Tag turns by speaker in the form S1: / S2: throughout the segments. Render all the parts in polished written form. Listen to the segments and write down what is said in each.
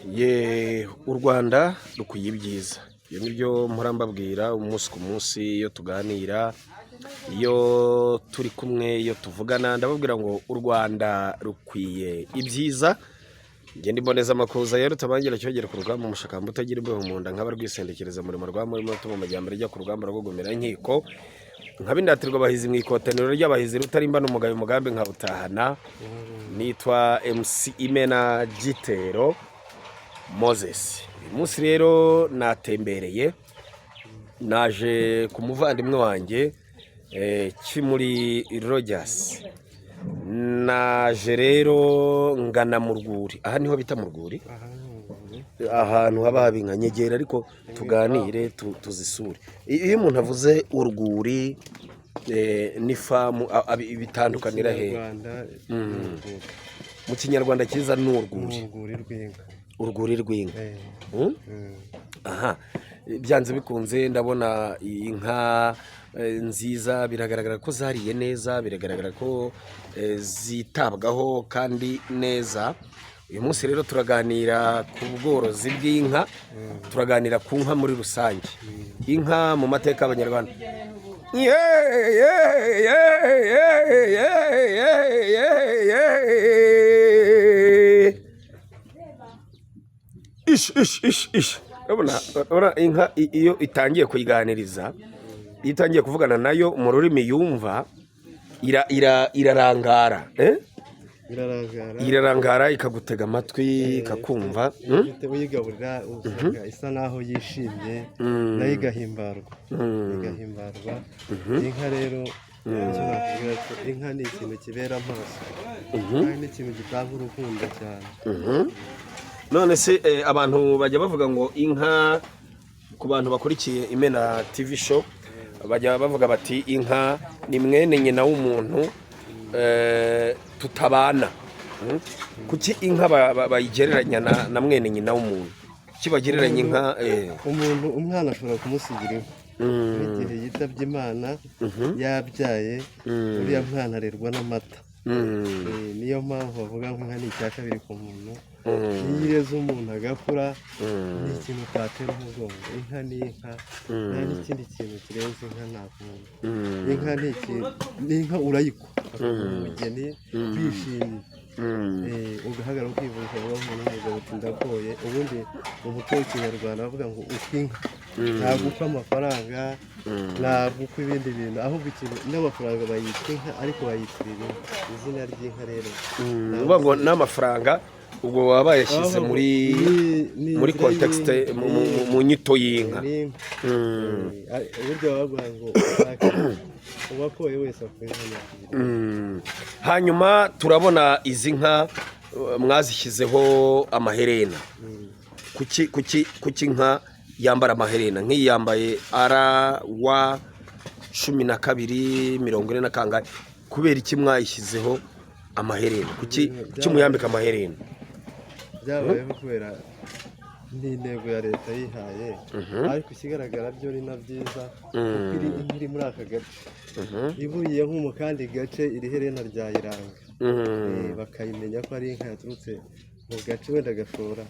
S1: ye u Rwanda rukwiye ibyiza. Ibyo nibyo mpora mbabwira umunsi ku munsi iyo tuganira, iyo turi kumwe, iyo tuvugana, ndababwira ngo u Rwanda rukwiye ibyiza. Ngende mboneza amakuza yero tabangira cyogera ku rugamba umushakamba utagira imbeho mu nda nk'abarwisendekereza murimo rwa murimo tuma amajyambere ajya ku rugamba rwogomera inkiko nkabindatirwa abahizi mu ikotaniro ry'abahizi rutarimba n'umugayo umugambi nkabutahana. Nitwa MC Imena Gitero Moses. Uyu munsi rero natembereye, naje ku muvandimwe wanjye muri Rogers. Naje rero ngana mu Rwuri. Aha niho bita mu Rwuri, ahantu haba habinka nyegera ariko tuganire tuzisure. Iyo umuntu avuze Urwuri ni famu bitandukanira he? Mu Kinyarwanda cyiza ni Urwuri. Urwuri rw'inka. Aha, byanze bikunze ndabona inka nziza, biragaragara ko zariye neza, biragaragara ko zitabwaho kandi neza. Uyu munsi rero turaganira ku bworozi bw'inka, turaganira ku nka muri rusange. Inka mu mateka y'Abanyarwanda. Urabona inka iyo itangiye kuyiganiriza, iyo itangiye kuvugana nayo mu rurimi yumva, irarangara. Irarangara ikagutega amatwi ikakumva.
S2: Uyigaburira usanga isa naho yishimye, nayo igahimbarwa. Inka rero inka ni ikintu kibera amaso, kandi ni ikintu gitanga urukundo cyane.
S1: None se abantu bajya bavuga ngo inka, ku bantu bakurikiye Imena TV show, bajya bavuga bati inka ni mwene nyina w'umuntu tutabana. Kuki inka bayigereranya na mwene nyina w'umuntu? Kibagereranya inka
S2: umuntu, umwana ashobora kumusigira inka igihe yitabye Imana yabyaye, uriya mwana arerwa n'amata. Niyo mpamvu bavuga ngo inka ni icya kabiri ku muntu. Iyo ireze umuntu agakura, ni ikintu utatera umugongo. Inka ni inka, nta n'ikindi kintu kirenze inka nta kuntu. Inka ni ikintu, n'inka urayikwa umugeni bishimye, ugahagarara ukivuga ngo umugabo uti ndakoye. Ubundi mu muco w'Ikinyarwanda bavuga ngo uko inka ntabwo upfa amafaranga, ntabwo upfa ibindi bintu, ahubwo ikintu n'amafaranga bayita inka, ariko bayitirira izina ry'inka. Rero
S1: uvuga ngo n'amafaranga ubwo baba bayashyize muri context, mu nyito y'inka.
S2: Uburyo bavuga ngo uwakoye wese akwiye inka.
S1: Hanyuma turabona izi nka mwazishyizeho amaherena. Kuki inka yambara amaherena? Nk'iyi yambaye RW12 na kangahe? Kubera iki mwayishyizeho amaherena? Kuki muyambika amaherena?
S2: Byabayeho kubera n'intego ya leta yihaye, ariko ikigaragara byo ni na byiza kuko iri muri aka gace. Iburiye nko mu kandi gace iri herena ryayiranga, bakayimenya ko ari inka yaturutse mu gace wenda Gashora,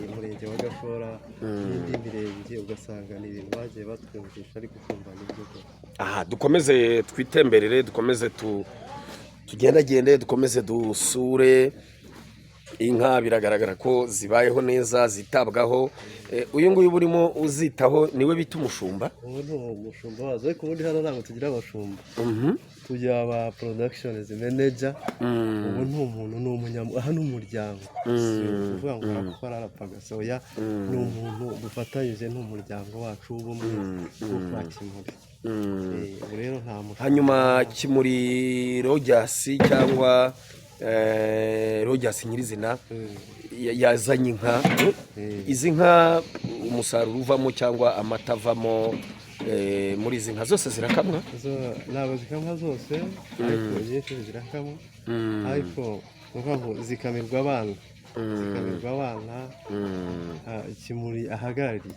S2: umurenge wa Gashora n'indi mirenge, ugasanga ni ibintu bagiye batwumvisha ariko kumva n'ibyo.
S1: Aha, dukomeze twitemberere, dukomeze tugendagende, dukomeze dusure inka. Biragaragara ko zibayeho neza, zitabwaho. Uyu nguyu burimo uzitaho niwe bita umushumba.
S2: Ubu ni umushumba wazo, ariko ubundi hano ntabwo tugira abashumba, tugira aba productions manager. Ubu ni umuntu, ni umunyamuryango, aha ni umuryango, uvuga ngo arakora arapagasoya, ni umuntu dufatanyije n'umuryango wacu w'ubumwe bwo kwa Kimuri. Ubu rero nta mushumba. Hanyuma
S1: Kimuri Rogers cyangwa Rogers nyirizina yazanye inka. Izi nka umusaruro uvamo cyangwa amata avamo, muri izi nka zose zirakamwa?
S2: Ntabwo zikamwa zose, ariko nyinshi zirakamwa, ariko zikamirwa abana. Kimuri ahagarariye,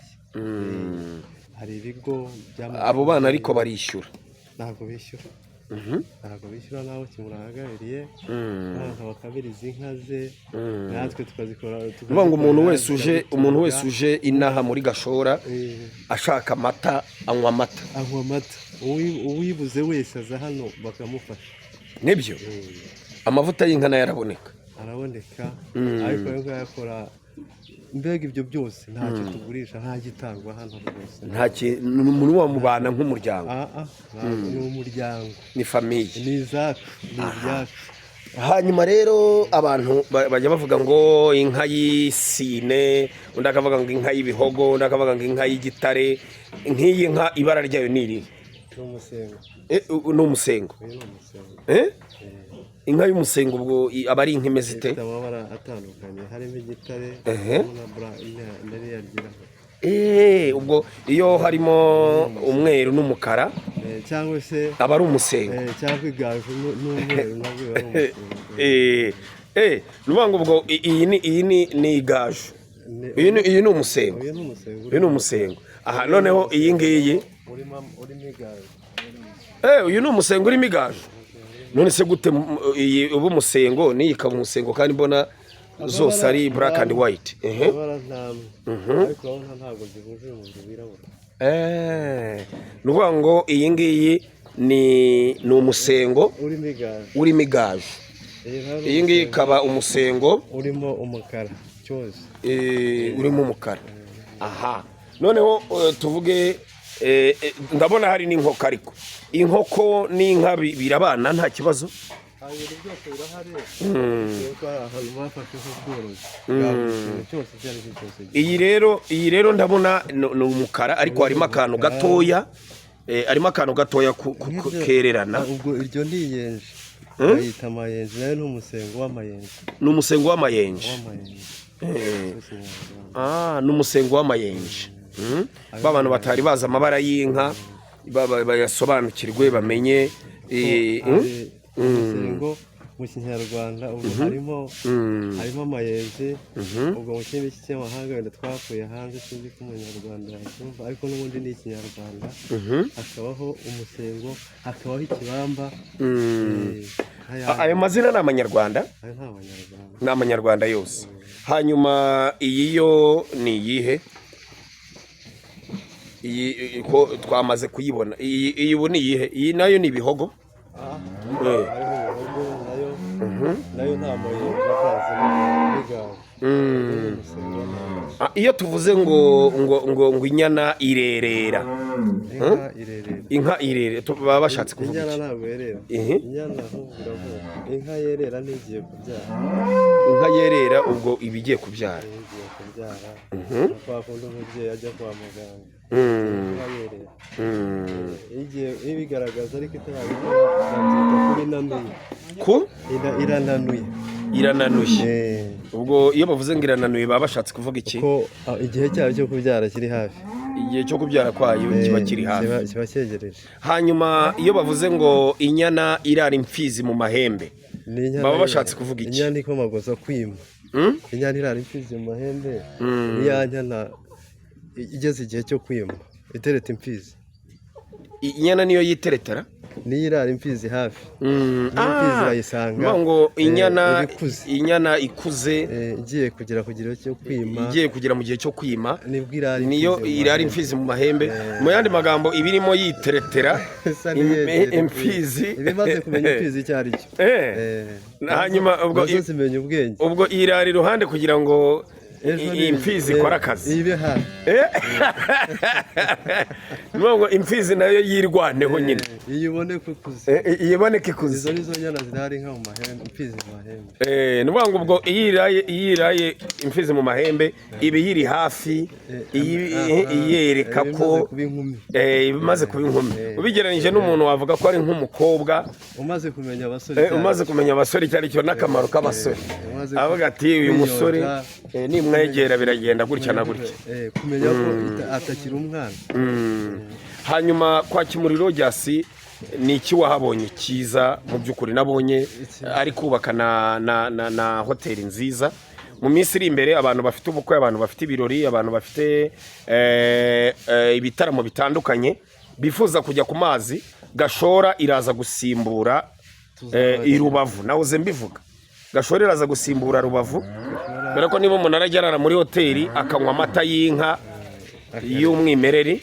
S2: hari ibigo
S1: abo bana ariko barishyura?
S2: Ntabwo bishyura. ntabwo bishyura n'aho kimurangaririye, abantu bakabiriza inka ze, natwe tukazikora.
S1: Nuvuga ngo umuntu wese uje inaha muri Gashora ashaka amata anywa amata,
S2: uwibuze wese aza hano bakamufasha.
S1: Nibyo amavuta y'inka nayo araboneka,
S2: ariko yo yakora. Mbega ibyo byose ntacyo tugurisha, nta gitangwa hano rwose,
S1: umuntu wamubana nk'umuryango.
S2: Ni umuryango,
S1: ni famiye,
S2: ni izacu, ni ibyacu.
S1: Hanyuma rero abantu bajya bavuga ngo inka y'isine, undi akavuga ngo inka y'ibihogo, undi akavuga ngo inka y'igitare. Nk'iyi nka ibara ryayo ni irihe? Ni umusengo. Inka y'umusengo ubwo aba ari inka imeze ite?
S2: Ifite amabara atandukanye, harimo igitare
S1: ubwo iyo harimo umweru n'umukara
S2: cyangwa se
S1: aba ari umusengo,
S2: cyangwa igaju n'umweru nabwo ari umusengo.
S1: nuvuga ngo ubwo iyi ni igaju, iyi ni umusengo, uyu ni umusengo. Aha noneho iyi ngiyi uyu ni umusengo urimo igaju. None se gute iyi ubu umusengo niyi ikaba umusengo kandi mbona zose ari black and white? Nuvuga ngo iyi ngiyi ni umusengo urimo igaju, iyi ngiyi ikaba umusengo
S2: urimo umukara cyose,
S1: urimo umukara. Aha noneho tuvuge ndabona hari n'inkoko, ariko inkoko n'inka birabana nta kibazo. Iyi rero ndabona ni umukara, ariko harimo akantu gatoya kererana.
S2: Ubwo iryo ni iyenje, bayita amayenje, nayo ni umusengo w'amayenje.
S1: Ni umusengo w'amayenje. Ni umusengo w'amayenje. Abantu batari bazi amabara y'inka bayasobanukirwe bamenye.
S2: Umusengo mu Kinyarwanda ubwo harimo amayenje, ubwo mu kindi cy'amahanga wenda twakuye hanze sinzi ko Umunyarwanda yakumva, ariko n'ubundi ni Ikinyarwanda. Hakabaho umusengo, hakabaho ikibamba.
S1: Ayo mazina ni Amanyarwanda? Ni Amanyarwanda yose. Hanyuma iyi yo ni iyihe? Iyi ko twamaze kuyibona, iyi ubu ni iyihe? Iyi nayo ni ibihogo?
S2: Nayo nta mayenje akazi n'igaju.
S1: Iyo tuvuze ngo inyana irerera, inka irerera baba bashatse kuvuga
S2: inyana ntabwo yerera. Inyana inka yerera n'igiye kubyara.
S1: Inka yerera ubwo iba igiye kubyara.
S2: Kwa kundi umubyeyi ajya kwa muganga. Igiye ibigaragaza, ariko itarabikora irananuye.
S1: Ubwo iyo bavuze ngo irananuye baba bashatse kuvuga iki?
S2: Ko igihe cyayo cyo kubyara kiri hafi.
S1: Igihe cyo kubyara kwayo kiba kiri hafi,
S2: kiba cyegereje.
S1: Hanyuma iyo bavuze ngo inyana irara imfizi mu mahembe baba bashatse kuvuga iki?
S2: Inyana ikomagoza kwima. Inyana irara imfizi mu mahembe, iya nyana igeze igihe cyo kwima itereta imfizi.
S1: Inyana niyo yiteretera?
S2: Niyo irara imfizi hafi. Imfizi irayisanga
S1: ngo inyana ikuze
S2: igiye kugera ku gihe cyo kwima,
S1: igiye kugera mu gihe cyo kwima,
S2: niyo
S1: irara imfizi mu mahembe. Mu yandi magambo ibirimo yiteretera imfizi,
S2: ibimaze kumenya imfizi icyo ari cyo.
S1: Hanyuma ubwo irara iruhande kugira ngo imfizi ikora akazi.
S2: Ibe hafi.
S1: Ngo imfizi nayo yirwaneho nyine. Iyiboneke ikuze.
S2: Izo nizo nyana zirari nka mu mahembe, imfizi mu mahembe.
S1: Nuvuga ngo ubwo iyiraye imfizi mu mahembe iba yiri hafi, iyereka ko imaze kuba inkumi. Ubigereranije n'umuntu wavuga ko ari nk'umukobwa
S2: umaze kumenya abasore
S1: icyo ari cyo n'akamaro k'abasore. Avuga ati uyu musore nimwegera biragenda gutya na gutya.
S2: Kumenya ko atakiri umwana.
S1: Hanyuma kwa Kimuriro Jasi ni iki wahabonye cyiza? Mu by'ukuri nabonye ari kubaka na hoteli nziza. Mu minsi iri imbere abantu bafite ubukwe, abantu bafite ibirori, abantu bafite ibitaramo bitandukanye bifuza kujya ku mazi, Gashora iraza gusimbura i Rubavu, nahoze mbivuga Gashora iraza gusimbura Rubavu, kubera ko niba umuntu arajyana muri hoteli akanywa amata y'inka y'umwimerere,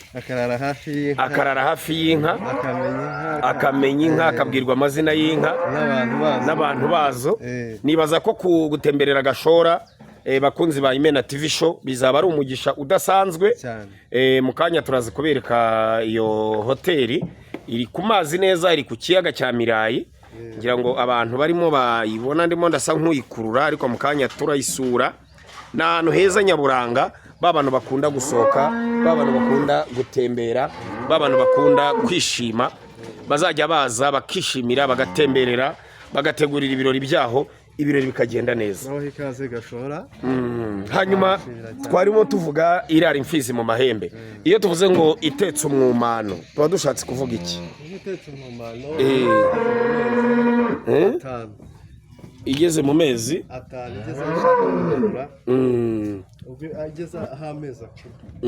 S1: akarara hafi y'inka, akamenya inka, akabwirwa amazina y'inka n'abantu bazo. Nibaza ko gutemberera Gashora bakunzi ba Imena TV show bizaba ari umugisha udasanzwe. Mu kanya turaza kubereka iyo hoteli iri ku mazi neza, iri ku kiyaga cya Mirayi, ngira ngo abantu barimo bayibona, ndimo ndasa nk'uyikurura, ariko mu kanya turayisura. N'ahantu heza nyaburanga, babantu bakunda gusohoka, babantu bakunda gutembera, babantu bakunda kwishima, bazajya baza bakishimira, bagatemberera, bagategurira ibirori byaho, ibirori bikagenda neza.
S2: Naho ikaze Gashora.
S1: Hanyuma twarimo tuvuga irara imfizi mu mahembe. Iyo tuvuze ngo itetse umwumano, tuba dushatse kuvuga iki?
S2: Itetse umwumano
S1: igeze mu mezi
S2: atanu, igeze ashaka ageze amezi 10.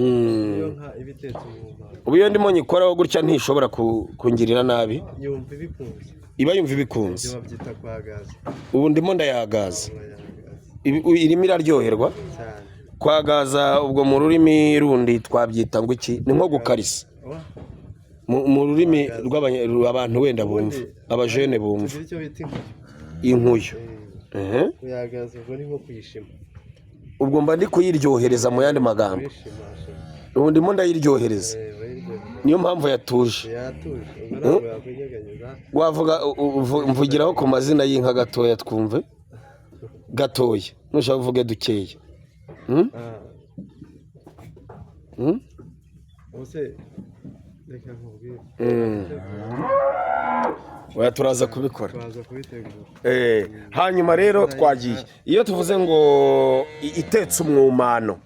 S2: Iyo nka ibitetse umwumano,
S1: ubu iyo ndimo nyikoraho gutya ntishobora kungirira nabi,
S2: yumva ibikunze,
S1: iba yumva ibikunze.
S2: babyita kwagaza.
S1: Ubu ndimo ndayagaza, irimo iraryoherwa
S2: cyane.
S1: Kwagaza ubwo mu rurimi rundi twabyita ngo iki? Ni nko gukarisa mu rurimi rw'abantu wenda bumva, abajene bumva. Inkuyo.
S2: Kuyagaza ubwo ni nko kuyishima.
S1: Ubwo mba ndi kuyiryohereza mu yandi magambo. Ubu ndimo ndayiryohereza, niyo mpamvu yatuje. Wavuga mvugiraho ku mazina y'inka gatoya twumve, gatoya nushaka uvuge dukeya. Oya turaza kubikora. Hanyuma rero twagiye, iyo tuvuze ngo itetse umwumano,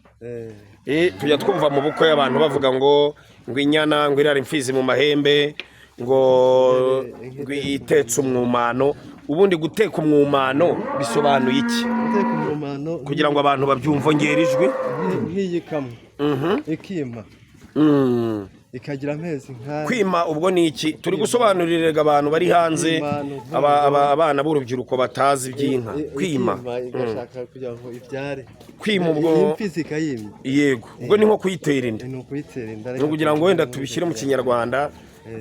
S1: tujya twumva mu bukwe y'abantu bavuga ngo inyana ngo irara imfizi mu mahembe, ngo itetse umwumano. Ubundi guteka umwumano bisobanuye iki?
S2: Guteka umwumano
S1: kugira ngo abantu babyumve, ngera ijwi
S2: nk'iyikamwe ikima ikagira amezi nk'aya.
S1: Kwima ubwo ni iki? Turi gusobanurira abantu bari hanze, abana b'urubyiruko batazi iby'inka. Kwima
S2: igashaka kugira ngo ibyare.
S1: Kwima ubwo
S2: imfizi ikayimya.
S1: Yego, ubwo ni nko kuyitera inda.
S2: Ni ukuyitera inda.
S1: Ni kugira ngo wenda tubishyire mu kinyarwanda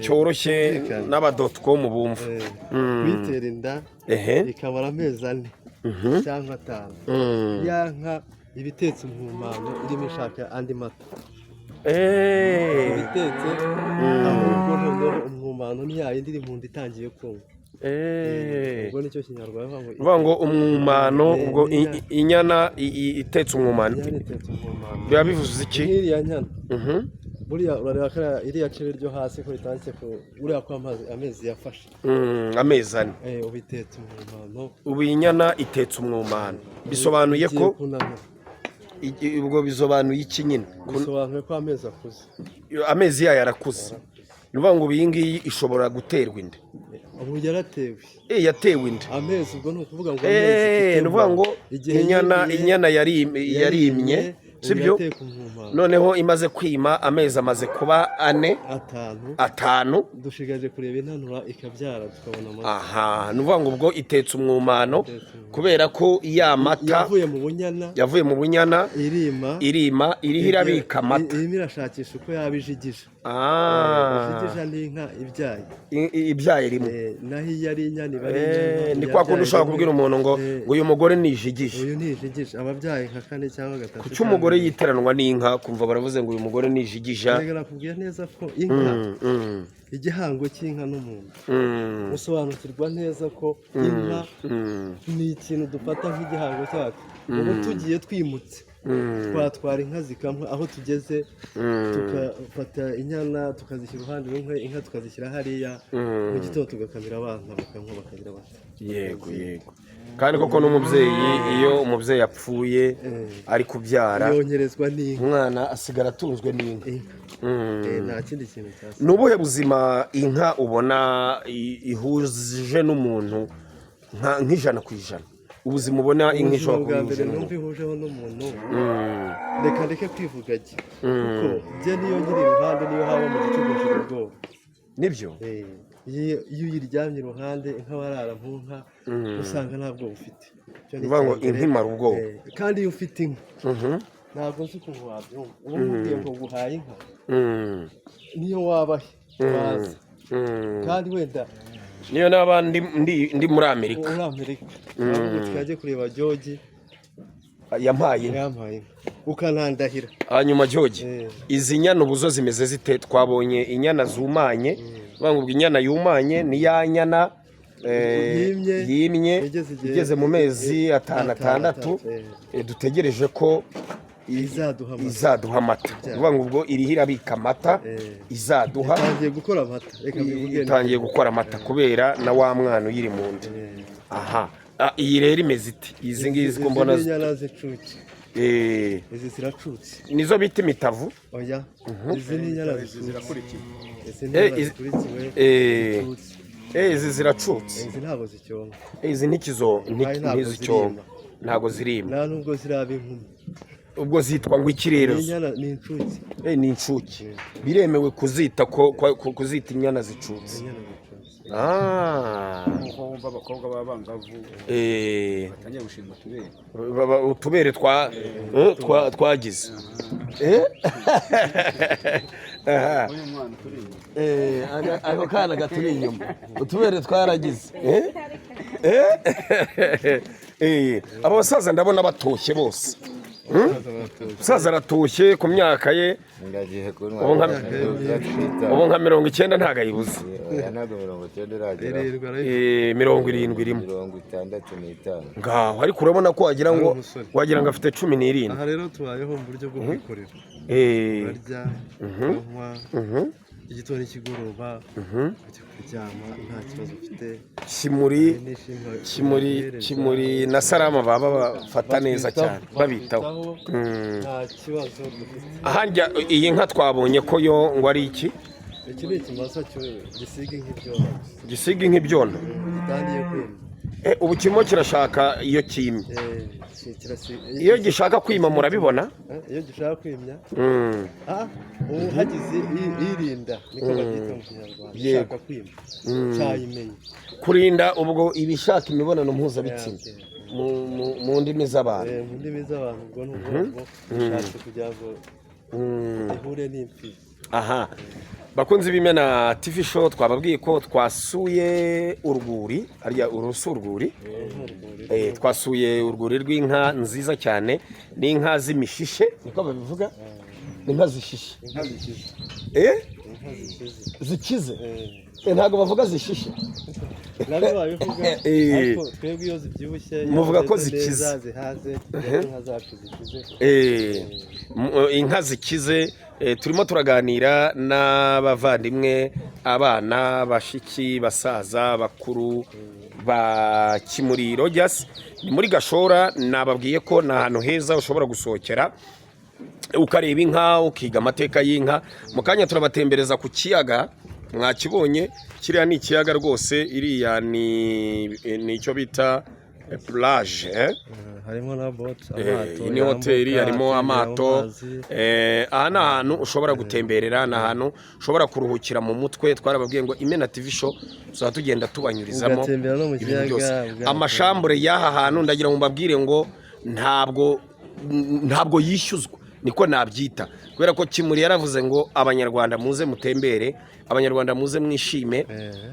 S1: cyoroshye n'aba.com bumva.
S2: Kuyitera inda ikamara amezi 4 cyangwa 5. Ya nka ibitetse umwumano irimo ishaka andi mata. Ibitetse ahubwo noneho umwumano ni yayindi iri mu nda itangiye kumva. Ubwo nicyo kinyarwanda
S1: bavuga ngo umwumano, ubwo inyana itetse umwumano biba bivuze iki?
S2: Iriya nyana buriya urareba iriya cebe ryo hasi ko ritanditse ko uriya ko amezi yafashe
S1: amezi 4.
S2: ubitetse umwumano.
S1: Ubu inyana itetse umwumano bisobanuye ko ubwo bisobanuye iki nyine?
S2: Bisobanuye ko amezi akuze,
S1: amezi yayo yarakuze. Nuvuga ngo iyi ngiyi ishobora guterwa inda.
S2: Ubu yaratewe.
S1: Yatewe inda.
S2: Amezi ubwo ni ukuvuga ngo amezi.
S1: Nuvuga ngo inyana yarimye, sibyo? Noneho imaze kwima, amezi amaze kuba 5.
S2: Dushigaje kureba intanura ikabyara tukabona amata.
S1: Nuvuga ngo ubwo itetse umwumano kubera ko ya mata yavuye mu bunyana irima iriho irabika amata.
S2: Irimo irashakisha uko yabijigije. Ijigije n'inka
S1: ibyaye rimwe.
S2: Naho iyo ari inyana iba ari inyana.
S1: Ni kwa kundi ushaka kubwira umuntu ngo uyu mugore nijigije.
S2: Uyu nijigije ababyaye nka 4 cyangwa 3.
S1: Kuki umugore yiteranwa n'inka kumva baravuze ngo uyu mugore nijigija?
S2: Nakubwiye neza ko inka igihango cy'inka n'umuntu usobanukirwa neza ko inka ni ikintu dufata nk'igihango cyacu. Ubu tugiye twimutse twatwara inka zikamwe, aho tugeze tukafata inyana tukazishyira uruhande rumwe, inka tukazishyira hariya, mu gitondo tugakamira abana bakanywa bakagira bati.
S1: Yego. Kandi koko n'umubyeyi, iyo umubyeyi apfuye ari kubyara,
S2: yongerezwa n'inka,
S1: umwana asigara atunzwe n'inka.
S2: Nta kindi kintu cyase.
S1: Ni ubuhe buzima inka ubona ihuje n'umuntu nk'ijana ku ijana? Ubuzima ubona inka ishobora
S2: kuba numva ihujeho n'umuntu, reka kwivuga kuko bye niyo nkiri iruhande, niyo haba mu gicucu ubwoba
S1: nibyo
S2: iyo uyiryamye iruhande inka warara mu nka usanga nta bwoba ufite.
S1: bivuga ngo inka imara ubwoba.
S2: Kandi iyo ufite inka ntabwo nzi ukuntu wabyumva. ubu nkubwiye ngo guhaye inka niyo wabahe waza kandi wenda
S1: niyo naba ndi muri Amerika
S2: twajye kureba George
S1: yampaye
S2: ukanandahira.
S1: hanyuma George izi nyana ubuzo zimeze zite? Twabonye inyana zumanye bangubwa inyana yumanye ni ya nyana yimye igeze mu mezi 6 dutegereje ko izaduha amata. bivuga ngo ubwo iriho irabika amata izaduha itangiye gukora amata kubera na wa mwana uyiri mu nda. aha iyi rero imeze iti? izi ngizi ko mbona
S2: izi ziracutse
S1: nizo bita imitavu.
S2: oya izi ni inyana zirakurikiwe.
S1: izi ziracutse.
S2: izi ntabwo zicyonga.
S1: izi ntizicyonga ntabwo zirima
S2: nta nubwo ziraba inkumi.
S1: ubwo zitwa ngo ikirere
S2: ni inshuke.
S1: ni inshuke. biremewe kuzita kuzita inyana zicutse.
S3: nkuko wumva abakobwa b'abangavu batangiye gushinga
S1: utubere twagize.
S3: uyu mwana turi
S1: ako kana gaturi inyuma utubere twaragize. aba basaza ndabona batoshye bose. umusaza aratoshye ku myaka ye ubu nka 90 ntago ayibuze. 70 irimo ngaho ariko urabona ko wagira ngo afite 17.
S2: aha rero tubayeho mu buryo bwo kwikorera. barya kunywa igitondo kigoroba kujya kuryama nta kibazo ufite.
S1: kimuri na Salama baba bafata neza cyane babitaho.
S2: nta kibazo dufite.
S1: ahanja iyi nka twabonye ko yo ngo ari iki?
S2: iki ni ikimasa
S1: gisiga nk'ibyondo
S2: gitangiye kwima.
S1: ubu kirimo kirashaka iyo kimye. iyo gishaka kwima murabibona.
S2: iyo gishaka kwimya ubu hagize irinda niko babyita mu Kinyarwanda. ishaka kwima cyayimenya.
S1: kurinda ubwo ibishaka imibonano mpuzabitsina mu ndimi z'abantu.
S2: mu ndimi z'abantu ubwo ni ubwoko bishatse kugira ngo ihure n'imfizi.
S1: aha bakunze b'Imena TV show twababwiye ko twasuye urwuri harya urwuri. twasuye urwuri rw'inka nziza cyane n'inka z'imishishe niko babivuga. inka zishishe zikize ntago bavuga zishishe.
S2: twebwe iyo zibyibushye
S1: muvuga ko zikize.
S2: inka zacu zikize.
S1: inka zikize. turimo turaganira n'abavandimwe abana bashiki basaza bakuru ba Kimuri Rogers. ni muri Gashora. nababwiye ko ni ahantu heza ushobora gusohokera ukareba inka ukiga amateka y'inka. mu kanya turabatembereza ku kiyaga. mwakibonye kiriya ni ikiyaga rwose. iriya ni icyo bita plage.
S2: harimo na boat
S1: iyi ni hoteli harimo amato. aha ni ahantu ushobora gutemberera. ni ahantu ushobora kuruhukira mu mutwe. twarababwiye ngo Imena TV show tuzaba tugenda tubanyurizamo ibintu byose. amashambure y'aha hantu ndagira ngo mbabwire ngo ntabwo yishyuzwa niko nabyita. kubera ko Kimuri yaravuze ngo abanyarwanda muze mutembere, abanyarwanda muze mwishime.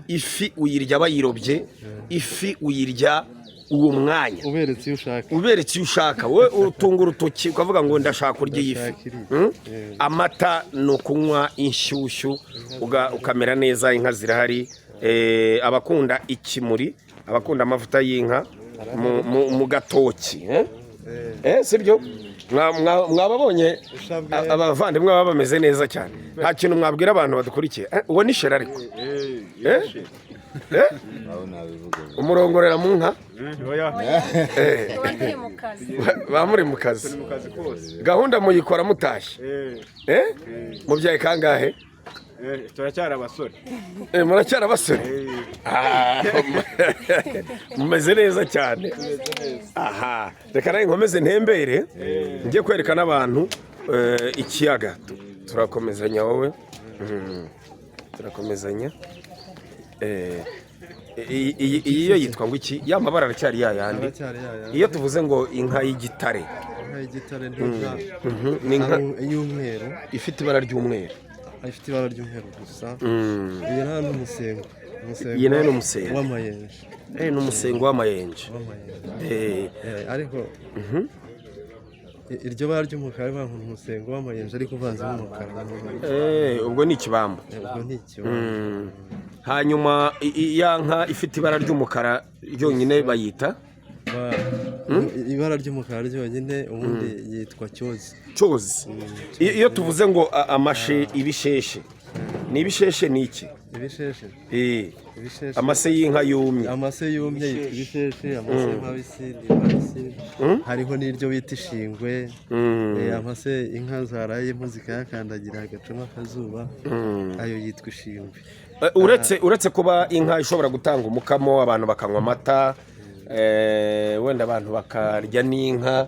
S1: ifi uyirya bayirobye, ifi uyirya uwo mwanya uberetse iyo ushaka. we utunga urutoki ukavuga ngo ndashaka kurya iyi fi. amata ni ukunywa inshyushyu ukamera neza. inka zirahari. abakunda ikimuri, abakunda amavuta y'inka mu gatoki. sibyo mwababonye abavandimwe baba bameze neza cyane. nta kintu mwabwira abantu badukurikiye. uwo ni shera ariko umurongorera mu nka bamuri mu kazi. gahunda muyikora mutashye. mubyaye kangahe?
S3: turacyari abasore.
S1: muracyari abasore. mumeze neza cyane. aha reka nawe nkomeze ntembere njye kwerekana abantu ikiyaga. turakomezanya wowe. turakomezanya. Iyi yo yitwa ngo iki? Ya mabara aracyari yayandi. Iyo tuvuze ngo inka y'igitare,
S2: inka y'igitare
S1: ni inka
S2: y'umweru
S1: ifite ibara ry'umweru,
S2: ifite ibara ry'umweru gusa. iyi nayo ni umusengo,
S1: iyi nayo ni umusengo
S2: w'amayenje.
S1: ni umusengo w'amayenje.
S2: ariko iryo bara ry'umukara rivuga ngo umusengo w'amayenje ariko uvanzemo umukara.
S1: ubwo ni ikibamba.
S2: ubwo ni ikibamba.
S1: hanyuma ya nka ifite ibara ry'umukara ryonyine bayita
S2: ibara ry'umukara ryonyine ubundi yitwa cyozi.
S1: cyozi. iyo tuvuze ngo amashe, ibisheshe, ni ibisheshe ni iki?
S2: ibisheshe
S1: amase y'inka yumye.
S2: amase yumye yitwa ibisheshe. amase mabisi ni mabisi. hariho n'iryo bita ishingwe. amase inka zarayemo zikayakandagira hagacamo akazuba, ayo yitwa ishingwe.
S1: uretse kuba inka ishobora gutanga umukamo, abantu bakanywa amata, wenda abantu bakarya n'inka,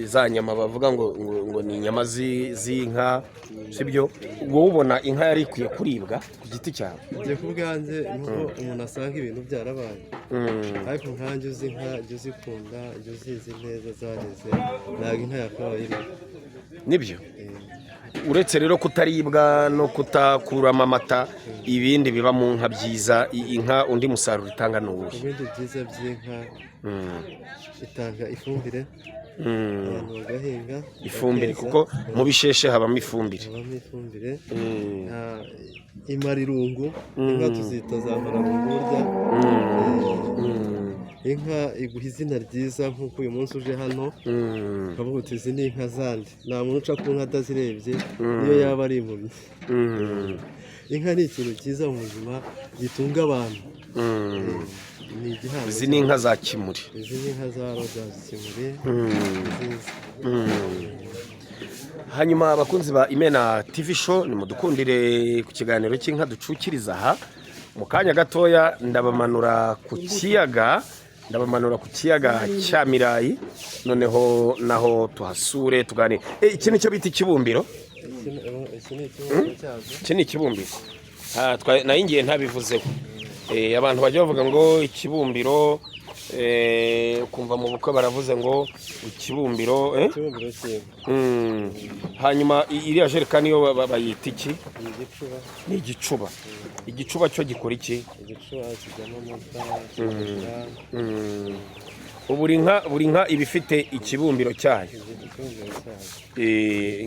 S1: za nyama bavuga ngo ni inyama z'inka, sibyo? wowe ubona inka yari ikwiye kuribwa ku giti cyawe?
S2: njye ku bwanjye nuko umuntu asanga ibintu byarabaye, ariko nkanjye uzi inka, jya uzikunda, jya uzizi neza zareze, ntabwo inka yakabaye iriho.
S1: nibyo. uretse rero kutaribwa no kutakuramo amata, ibindi biba mu nka byiza, inka undi musaruro itanga ni uwuhe?
S2: ibindi byiza by'inka, itanga ifumbire, abantu bagahinga
S1: ifumbire, kuko mu bisheshe habamo ifumbire.
S2: imara irungu, inka tuzita za mararungu burya. inka iguha izina ryiza, nk'uko uyu munsi uje hano ukavuga uti izi ni inka zandi. nta muntu uca ku nka atazirebye niyo yaba ari impumyi. inka ni ikintu cyiza mu buzima, gitunga abantu.
S1: izi ni inka za Kimuri.
S2: izi ni inka za Kimuri.
S1: hanyuma abakunzi ba Imena TV show, nimudukundire ku kiganiro cy'inka ducukiriza aha. mu kanya gatoya ndabamanura ku kiyaga cya Mirayi, noneho naho tuhasure tuganire. iki nicyo bita ikibumbiro. iki ni ikibumbiro. nayo ngiye ntabivuzeho. abantu bajya bavuga ngo ikibumbiro, kumva mu bukwe baravuze ngo ikibumbiro. hanyuma iriya jerekani yo bayita iki? ni igicuba. igicuba cyo gikora iki?
S2: igicuba kijyamo amata.
S1: buri nka iba ifite ikibumbiro cyayo.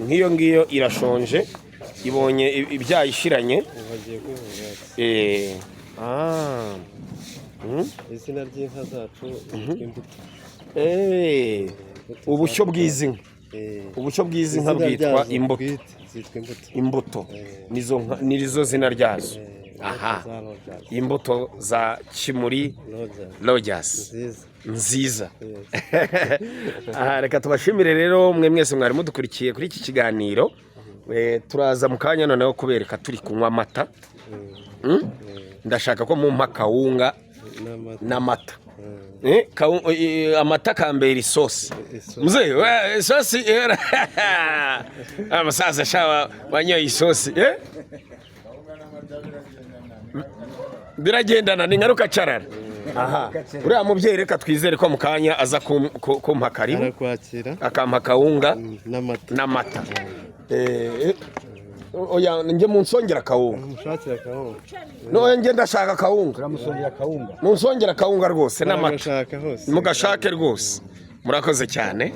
S1: nk'iyo ngiyo irashonje, ibonye ibyayishiranye.
S2: izina ry'inka zacu yitwa imbuto.
S1: ubushyo bw'izi nka, ubushyo bw'izi nka bwitwa imbuto. imbuto nizo zina ryazo. aha, imbuto za Kimuri Rogers nziza. aha, reka tubashimire rero mwe mwese mwari mudukurikiye kuri iki kiganiro. turaza mu kanya noneho kubereka turi kunywa amata. ndashaka ko mumpa kawunga n'amata. amata kambera isosi. muzee isosi amasaza shawa wanyoye isosi. biragendana, ni nkaruka carara. aha, uriya mubyeyi reka twizere ko mu kanya aza kumpa karibu, akampa kawunga n'amata. oya, njye munsongera kawunga. no, njye ndashaka kawunga. munsongera kawunga rwose n'amata. mugashake rwose. murakoze cyane.